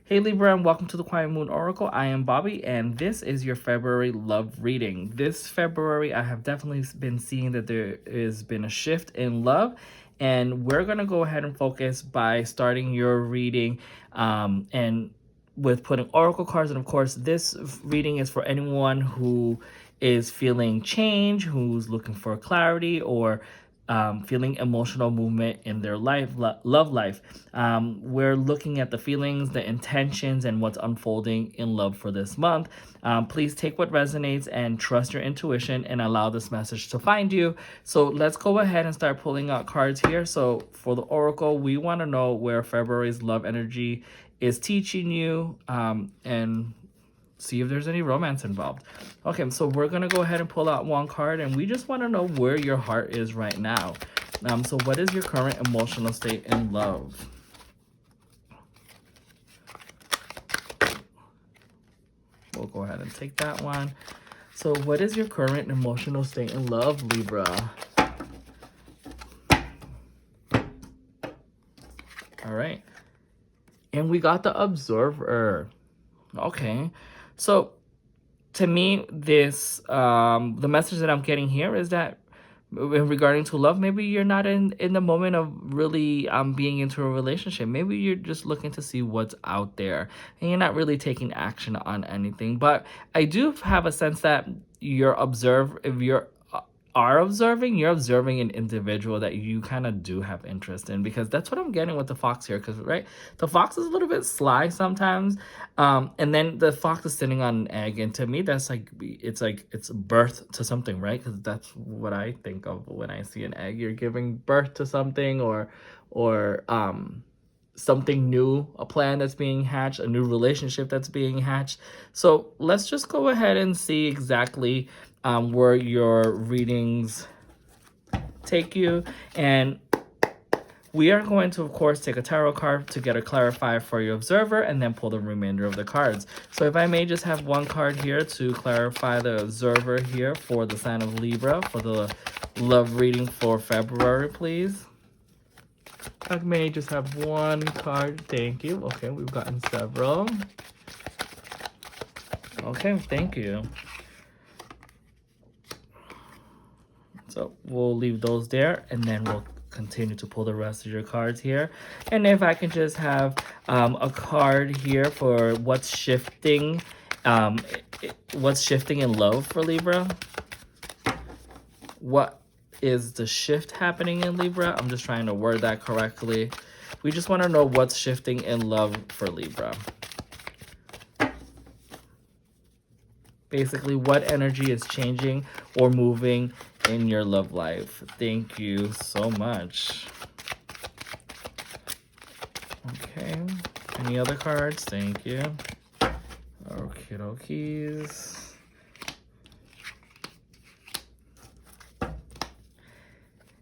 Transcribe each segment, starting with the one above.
Hey Libra, and welcome to the Quiet Moon Oracle. I am Bobby, and this is your February love reading. This February, I have definitely been seeing that there has been a shift in love, and we're going to go ahead and focus by starting your reading and with putting oracle cards. And of course, this reading is for anyone who is feeling change, who's looking for clarity, or feeling emotional movement in their life, love life. We're looking at the feelings, the intentions, and what's unfolding in love for this month. Please take what resonates and trust your intuition and allow this message to find you. So let's go ahead and start pulling out cards here. So for the oracle, we want to know where February's love energy is teaching you, and see if there's any romance involved. Okay, so we're gonna go ahead and pull out one card, and we just want to know where your heart is right now. So what is your current emotional state in love? We'll go ahead and take that one. So what is your current emotional state in love, Libra? All right. And we got the observer. Okay. So to me, this the message that I'm getting here is that regarding to love, maybe you're not in the moment of really being into a relationship. Maybe you're just looking to see what's out there, and you're not really taking action on anything. But I do have a sense that you're you're observing an individual that you kind of do have interest in, because that's what I'm getting with the fox here. Because right, the fox is a little bit sly sometimes, and then the fox is sitting on an egg, and to me that's like it's birth to something, right? Because that's what I think of when I see an egg. You're giving birth to something, or something new, a plan that's being hatched, a new relationship that's being hatched. So let's just go ahead and see exactly where your readings take you. And we are going to, of course, take a tarot card to get a clarifier for your observer, and then pull the remainder of the cards. So if I may just have one card here to clarify the observer here for the sign of Libra, for the love reading for February, please. I may just have one card. Thank you. Okay, we've gotten several. Okay, thank you. So we'll leave those there, and then we'll continue to pull the rest of your cards here. And if I can just have a card here for what's shifting in love for Libra. What is the shift happening in Libra? I'm just trying to word that correctly. We just want to know what's shifting in love for Libra. Basically, what energy is changing or moving in your love life. Thank you so much. Okay. Any other cards? Thank you. Okie dokies.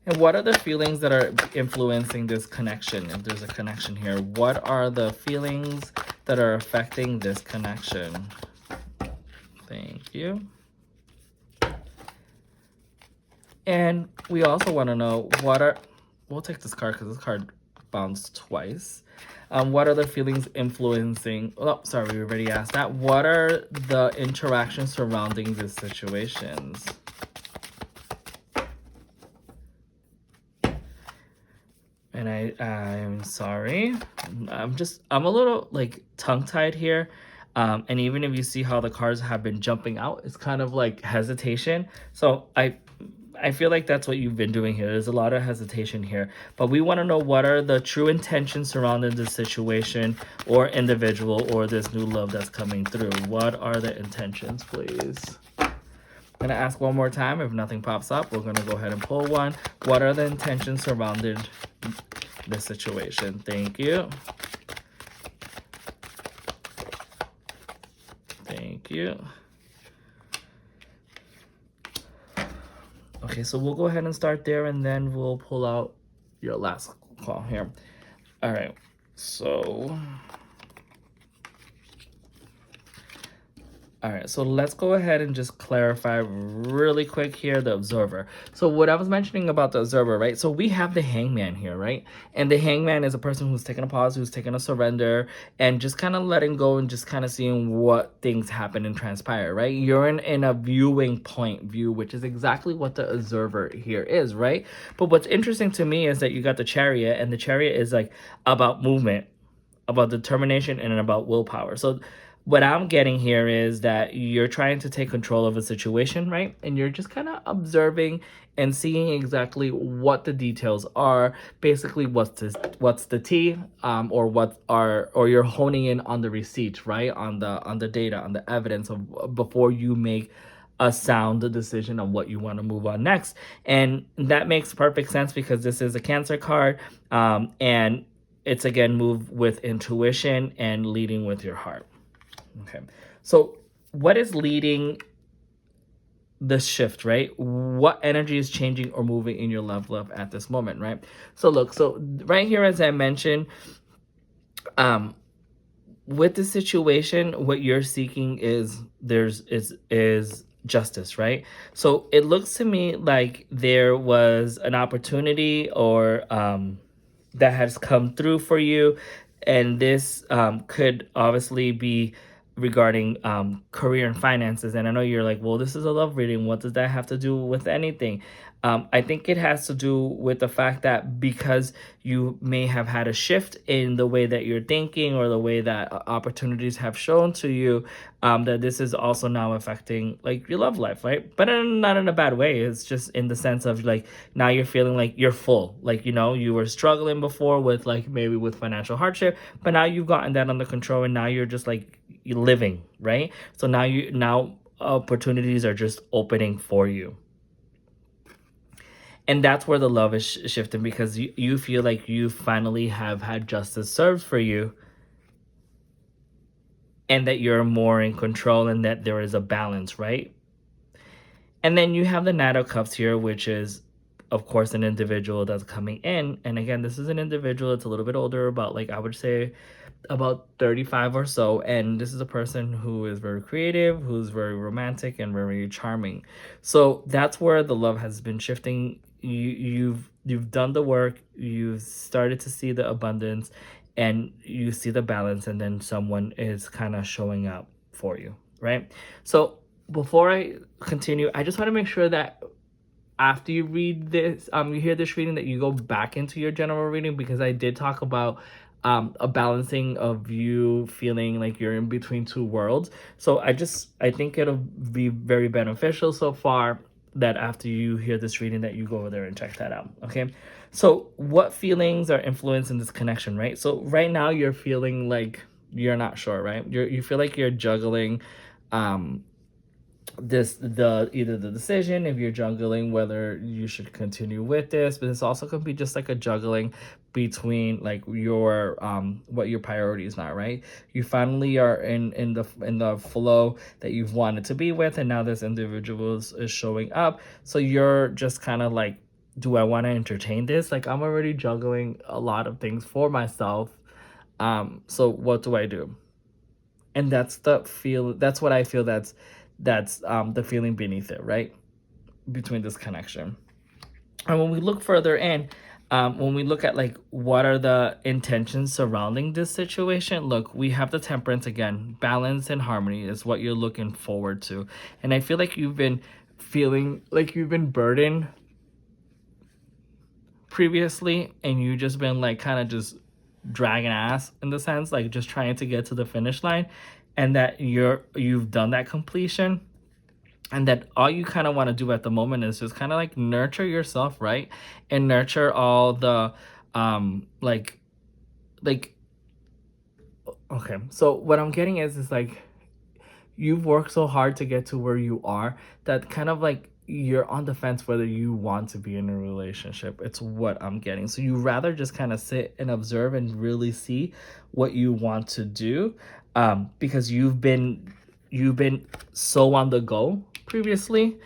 And what are the feelings that are influencing this connection? If there's a connection here, what are the feelings that are affecting this connection? Thank you. And we also want to know we'll take this card because this card bounced twice. What are the feelings influencing, oh, sorry, we already asked that. What are the interactions surrounding these situations? And I'm sorry. I'm a little like tongue-tied here. And even if you see how the cards have been jumping out, it's kind of like hesitation. So I feel like that's what you've been doing here. There's a lot of hesitation here. But we want to know what are the true intentions surrounding this situation or individual or this new love that's coming through. What are the intentions, please? I'm going to ask one more time. If nothing pops up, we're going to go ahead and pull one. What are the intentions surrounding this situation? Thank you. Thank you. Okay, so we'll go ahead and start there, and then we'll pull out your last call here. All right, so All right, so let's go ahead and just clarify really quick here the observer. So what I was mentioning about the observer, right? So we have the hangman here, right? And the hangman is a person who's taking a pause, who's taking a surrender, and just kind of letting go and just kind of seeing what things happen and transpire, right? You're in a viewing point view, which is exactly what the observer here is, right? But what's interesting to me is that you got the chariot, and the chariot is like about movement, about determination, and about willpower. So what I'm getting here is that you're trying to take control of a situation, right? And you're just kind of observing and seeing exactly what the details are. Basically, what's the tea, or you're honing in on the receipts, right? On the data, on the evidence of before you make a sound decision on what you want to move on next. And that makes perfect sense because this is a Cancer card, and it's again move with intuition and leading with your heart. Okay. So what is leading the shift, right? What energy is changing or moving in your love at this moment, right? So look, so right here, as I mentioned, um, with the situation, what you're seeking is is justice, right? So it looks to me like there was an opportunity or that has come through for you, and this could obviously be regarding career and finances. And I know you're like, well, this is a love reading, what does that have to do with anything? I think it has to do with the fact that because you may have had a shift in the way that you're thinking or the way that opportunities have shown to you, that this is also now affecting like your love life, right? But not in a bad way. It's just in the sense of like now you're feeling like you're full. Like, you know, you were struggling before with like maybe with financial hardship, but now you've gotten that under control and now you're just like you're living, right? So now opportunities are just opening for you. And that's where the love is shifting because you feel like you finally have had justice served for you, and that you're more in control and that there is a balance, right? And then you have the Knight of Cups here, which is, of course, an individual that's coming in. And again, this is an individual that's a little bit older, about like, I would say about 35 or so. And this is a person who is very creative, who's very romantic and very charming. So that's where the love has been shifting. You've done the work, you've started to see the abundance, and you see the balance, and then someone is kind of showing up for you, right? So before I continue, I just want to make sure that after you read this, you hear this reading, that you go back into your general reading, because I did talk about a balancing of you feeling like you're in between two worlds. So I think it'll be very beneficial so far that after you hear this reading that you go over there and check that out. Okay. So what feelings are influencing this connection, right? So right now you're feeling like you're not sure, right? You feel like you're juggling either the decision, if you're juggling whether you should continue with this, but this also could be just like a juggling between like your what your priorities are, right? You finally are in the flow that you've wanted to be with, and now this individual is showing up, so you're just kind of like, do I want to entertain this? Like, I'm already juggling a lot of things for myself, so what do I do? And that's what I feel, that's the feeling beneath it, right? Between this connection. And when we look further in, when we look at like what are the intentions surrounding this situation, look, we have the Temperance again. Balance and harmony is what you're looking forward to. And I feel like you've been feeling like you've been burdened previously, and you just been like kind of just dragging ass in the sense, like just trying to get to the finish line, and that you've done that completion, and that all you kind of want to do at the moment is just kind of like nurture yourself, right? And nurture all the like okay, so what I'm getting is like you've worked so hard to get to where you are, that kind of like you're on the fence whether you want to be in a relationship. It's what I'm getting. So you rather just kind of sit and observe and really see what you want to do, because you've been so on the go previously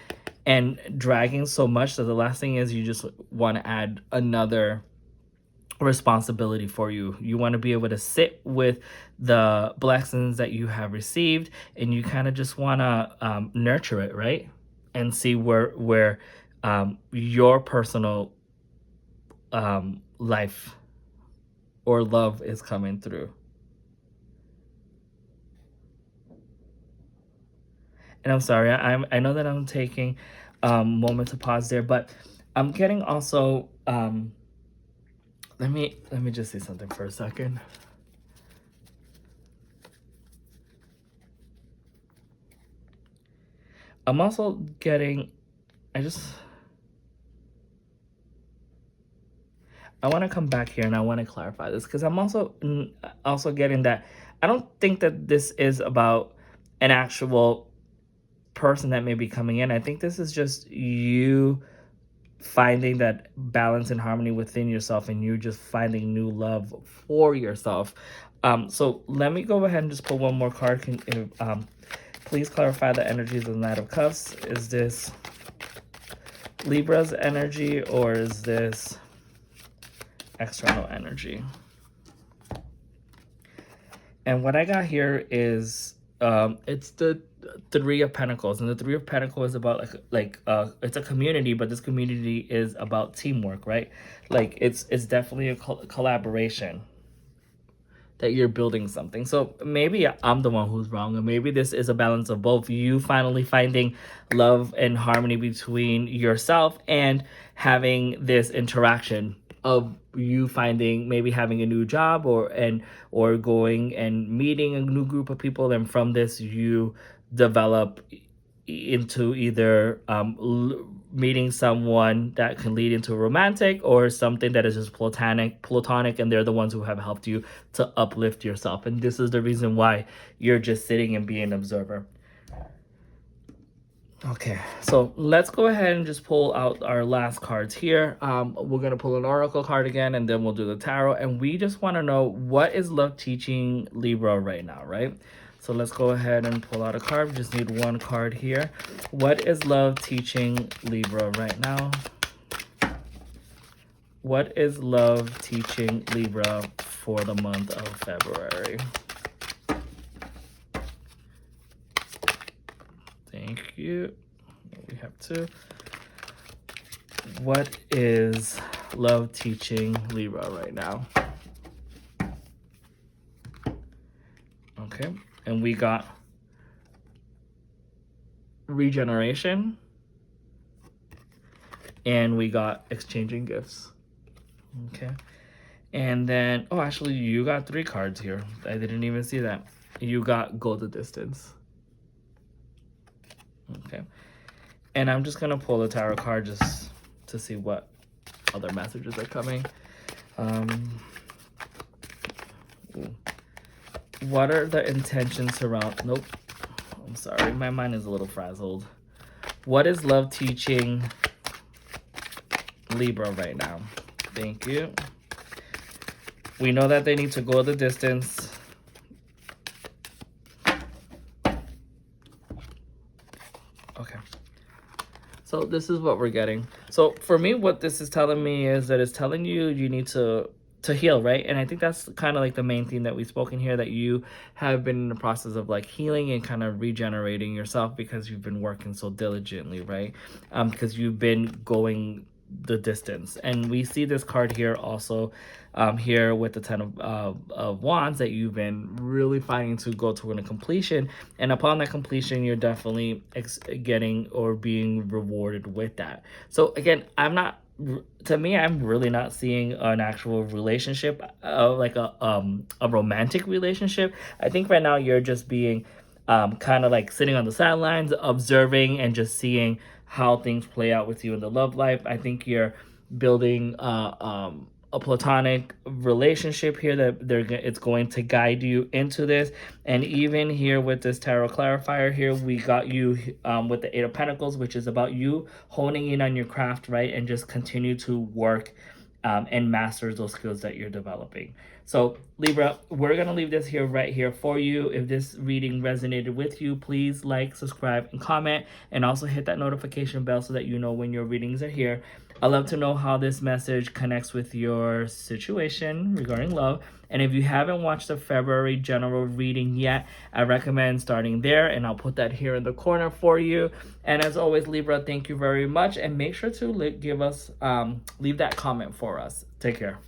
and dragging so much that the last thing is you just want to add another responsibility for you. You want to be able to sit with the blessings that you have received, and you kind of just want to nurture it, right? And see where your personal life or love is coming through. And I'm sorry, I know that I'm taking moment to pause there, but I'm getting also let me just say something for a second. I'm also getting I want to come back here and I want to clarify this because I'm also getting that I don't think that this is about an actual person that may be coming in. I think this is just you finding that balance and harmony within yourself, and you just finding new love for yourself. So let me go ahead and just pull one more card. Please clarify the energies of the Knight of Cups. Is this Libra's energy or is this external energy? And what I got here is it's the Three of Pentacles, and the Three of Pentacles is about it's a community, but this community is about teamwork, right? Like it's definitely a collaboration that you're building something. So maybe I'm the one who's wrong, and maybe this is a balance of both. You finally finding love and harmony between yourself and having this interaction of you finding maybe having a new job or going and meeting a new group of people, and from this you develop into either meeting someone that can lead into romantic, or something that is just platonic, and they're the ones who have helped you to uplift yourself. And this is the reason why you're just sitting and being an observer. Okay, so let's go ahead and just pull out our last cards here. We're going to pull an oracle card again, and then we'll do the tarot. And we just want to know, what is love teaching Libra right now, right? So let's go ahead and pull out a card. We just need one card here. What is love teaching Libra right now? What is love teaching Libra for the month of February? Thank you. We have two. What is love teaching Libra right now? Okay. And we got regeneration. And we got exchanging gifts. Okay. And then, oh, actually, you got 3 cards here. I didn't even see that. You got go the distance. Okay. And I'm just going to pull the tarot card just to see what other messages are coming. What are the intentions around... Nope. I'm sorry. My mind is a little frazzled. What is love teaching Libra right now? Thank you. We know that they need to go the distance. Okay. So this is what we're getting. So for me, what this is telling me is that it's telling you you need to heal, right? And I think that's kind of like the main theme that we've spoken here, that you have been in the process of like healing and kind of regenerating yourself because you've been working so diligently, right? Because you've been going the distance. And we see this card here also here with the Ten of Wands, that you've been really fighting to go to a completion, and upon that completion you're definitely getting or being rewarded with that. So again, I'm really not seeing an actual relationship, like a romantic relationship. I think right now you're just being kind of like sitting on the sidelines, observing and just seeing how things play out with you in the love life. I think you're building a platonic relationship here that it's going to guide you into this. And even here with this tarot clarifier here, we got you with the Eight of Pentacles, which is about you honing in on your craft, right? And just continue to work and master those skills that you're developing. So Libra, we're going to leave this here right here for you. If this reading resonated with you, please like, subscribe, and comment, and also hit that notification bell so that you know when your readings are here. I'd love to know how this message connects with your situation regarding love. And if you haven't watched the February general reading yet, I recommend starting there, and I'll put that here in the corner for you. And as always, Libra, thank you very much, and make sure to leave that comment for us. Take care.